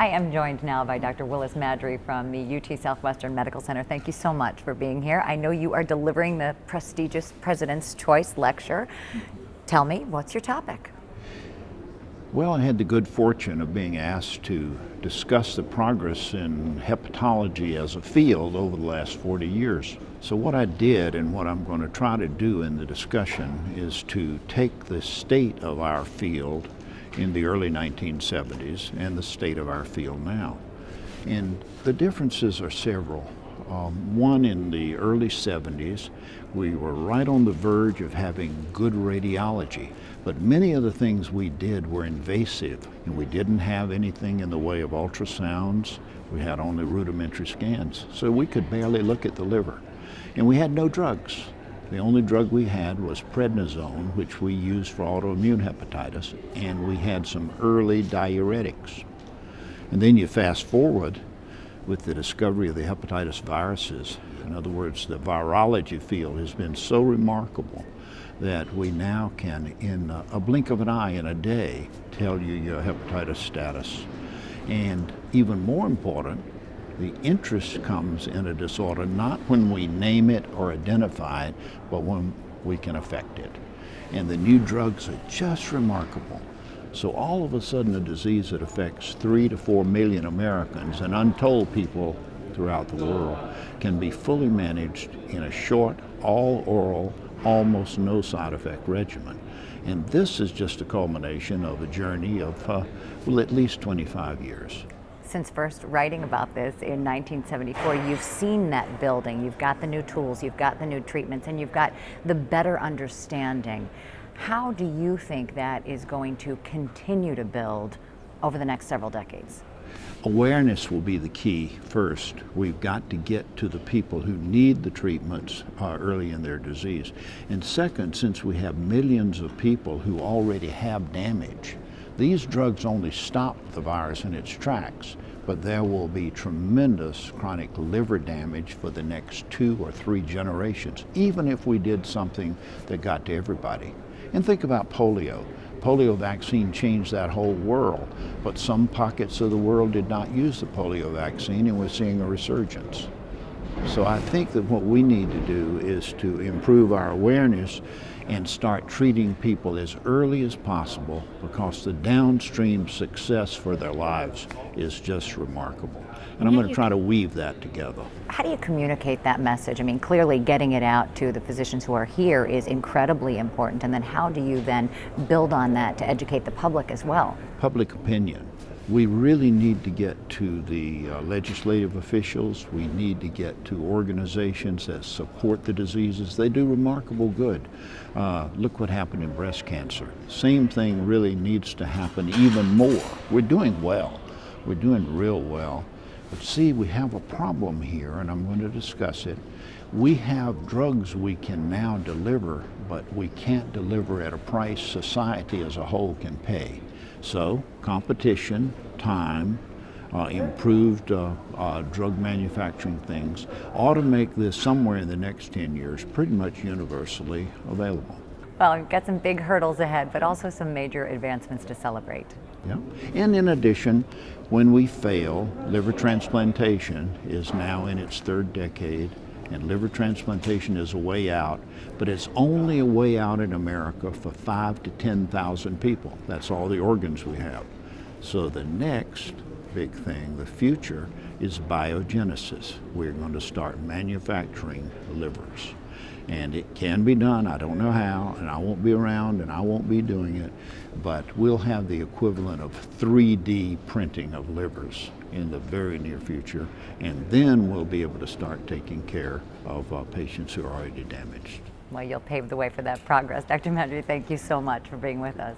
I am joined now by Dr. Willis Maddrey from the UT Southwestern Medical Center. Thank you so much for being here. I know you are delivering the prestigious President's Choice Lecture. Tell me, what's your topic? Well, I had the good fortune of being asked to discuss the progress in hepatology as a field over the last 40 years. So what I did and what I'm going to try to do in the discussion is to take the state of our field in the early 1970s and the state of our field now. And the differences are several. One, in the early 70s, we were right on the verge of having good radiology, but many of the things we did were invasive, and we didn't have anything in the way of ultrasounds. We had only rudimentary scans, so we could barely look at the liver. And we had no drugs. The only drug we had was prednisone, which we used for autoimmune hepatitis, and we had some early diuretics. And then you fast forward with the discovery of the hepatitis viruses. In other words, the virology field has been so remarkable that we now can, in a blink of an eye in a day, tell you your hepatitis status. And even more important, the interest comes in a disorder not when we name it or identify it, but when we can affect it. And the new drugs are just remarkable. So all of a sudden, a disease that affects 3 to 4 million Americans and untold people throughout the world can be fully managed in a short, all oral, almost no side effect regimen. And this is just a culmination of a journey of, well, at least 25 years. Since first writing about this in 1974, you've seen that building. You've got the new tools, you've got the new treatments, and you've got the better understanding. How do you think that is going to continue to build over the next several decades? Awareness will be the key first. We've got to get to the people who need the treatments early in their disease. And second, since we have millions of people who already have damage, these drugs only stop the virus in its tracks, but there will be tremendous chronic liver damage for the next 2 or 3 generations, even if we did something that got to everybody. And think about polio. Polio vaccine changed that whole world, but some pockets of the world did not use the polio vaccine, and we're seeing a resurgence. So I think that what we need to do is to improve our awareness and start treating people as early as possible, because the downstream success for their lives is just remarkable. And I'm going to try to weave that together. How do you communicate that message? I mean, clearly getting it out to the physicians who are here is incredibly important. And then how do you then build on that to educate the public as well? Public opinion. We really need to get to the legislative officials. We need to get to organizations that support the diseases. They do remarkable good. Look what happened in breast cancer. Same thing really needs to happen even more. We're doing well. We're doing real well. But see, we have a problem here, and I'm going to discuss it. We have drugs we can now deliver, but we can't deliver at a price society as a whole can pay. So competition, time, improved drug manufacturing things ought to make this somewhere in the next 10 years pretty much universally available. Well, we've got some big hurdles ahead, but also some major advancements to celebrate. Yeah. And in addition, when we fail, liver transplantation is now in its 3rd decade, and liver transplantation is a way out, but it's only a way out in America for 5,000 to 10,000 people. That's all the organs we have. So the next big thing, the future, is biogenesis. We're going to start manufacturing livers. And it can be done. I don't know how, and I won't be around, and I won't be doing it, but we'll have the equivalent of 3D printing of livers in the very near future, and then we'll be able to start taking care of patients who are already damaged. Well, you'll pave the way for that progress. Dr. Maddrey, thank you so much for being with us.